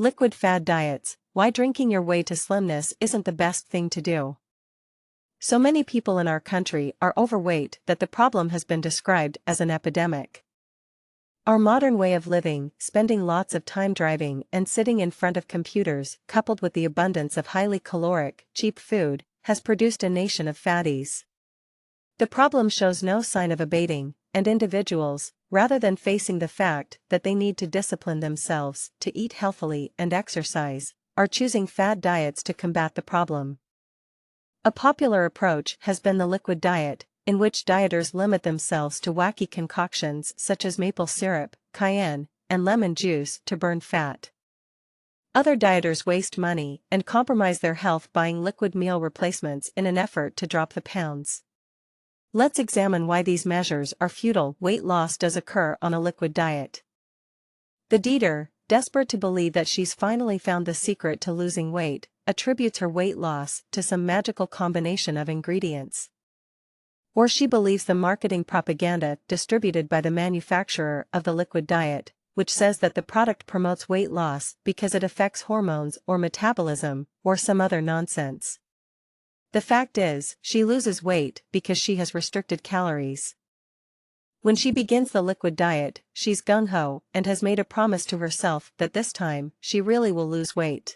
Liquid fad diets: why drinking your way to slimness isn't the best thing to do. So many people in our country are overweight that the problem has been described as an epidemic. Our modern way of living, spending lots of time driving and sitting in front of computers, coupled with the abundance of highly caloric, cheap food, has produced a nation of fatties. The problem shows no sign of abating, and individuals, rather than facing the fact that they need to discipline themselves to eat healthily and exercise, are choosing fad diets to combat the problem. A popular approach has been the liquid diet, in which dieters limit themselves to wacky concoctions such as maple syrup, cayenne, and lemon juice to burn fat. Other dieters waste money and compromise their health buying liquid meal replacements in an effort to drop the pounds. Let's examine why these measures are futile. Weight loss does occur on a liquid diet. The dieter, desperate to believe that she's finally found the secret to losing weight, attributes her weight loss to some magical combination of ingredients. Or she believes the marketing propaganda distributed by the manufacturer of the liquid diet, which says that the product promotes weight loss because it affects hormones or metabolism, or some other nonsense. The fact is, she loses weight because she has restricted calories. When she begins the liquid diet, she's gung-ho and has made a promise to herself that this time, she really will lose weight.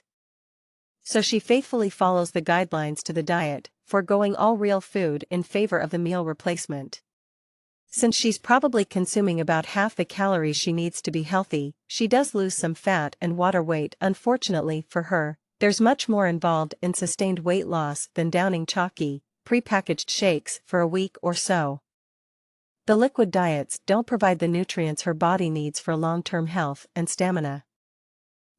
So she faithfully follows the guidelines to the diet, foregoing all real food in favor of the meal replacement. Since she's probably consuming about half the calories she needs to be healthy, she does lose some fat and water weight. Unfortunately for her, there's much more involved in sustained weight loss than downing chalky, pre-packaged shakes for a week or so. The liquid diets don't provide the nutrients her body needs for long-term health and stamina.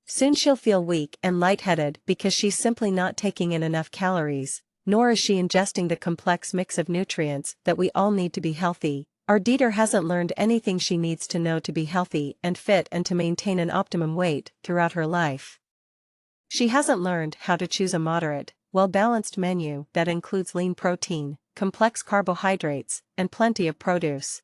Soon she'll feel weak and lightheaded because she's simply not taking in enough calories, nor is she ingesting the complex mix of nutrients that we all need to be healthy. Our dieter hasn't learned anything she needs to know to be healthy and fit and to maintain an optimum weight throughout her life. She hasn't learned how to choose a moderate, well-balanced menu that includes lean protein, complex carbohydrates, and plenty of produce.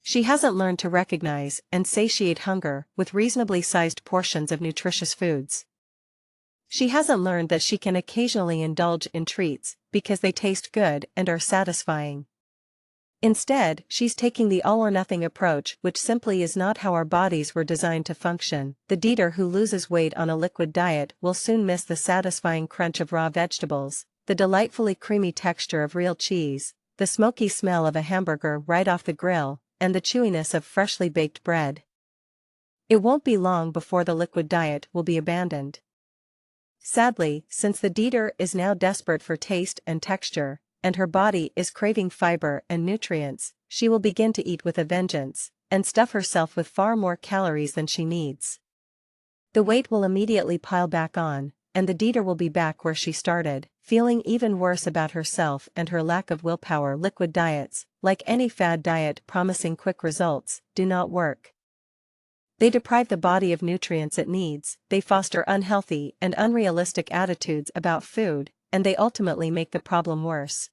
She hasn't learned to recognize and satiate hunger with reasonably sized portions of nutritious foods. She hasn't learned that she can occasionally indulge in treats because they taste good and are satisfying. Instead, she's taking the all-or-nothing approach, which simply is not how our bodies were designed to function. The dieter who loses weight on a liquid diet will soon miss the satisfying crunch of raw vegetables, the delightfully creamy texture of real cheese, the smoky smell of a hamburger right off the grill, and the chewiness of freshly baked bread. It won't be long before the liquid diet will be abandoned. Sadly, since the dieter is now desperate for taste and texture, and her body is craving fiber and nutrients, she will begin to eat with a vengeance, and stuff herself with far more calories than she needs. The weight will immediately pile back on, and the dieter will be back where she started, feeling even worse about herself and her lack of willpower. Liquid diets, like any fad diet promising quick results, do not work. They deprive the body of nutrients it needs, they foster unhealthy and unrealistic attitudes about food, and they ultimately make the problem worse.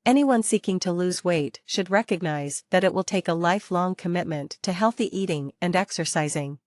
Anyone seeking to lose weight should recognize that it will take a lifelong commitment to healthy eating and exercising.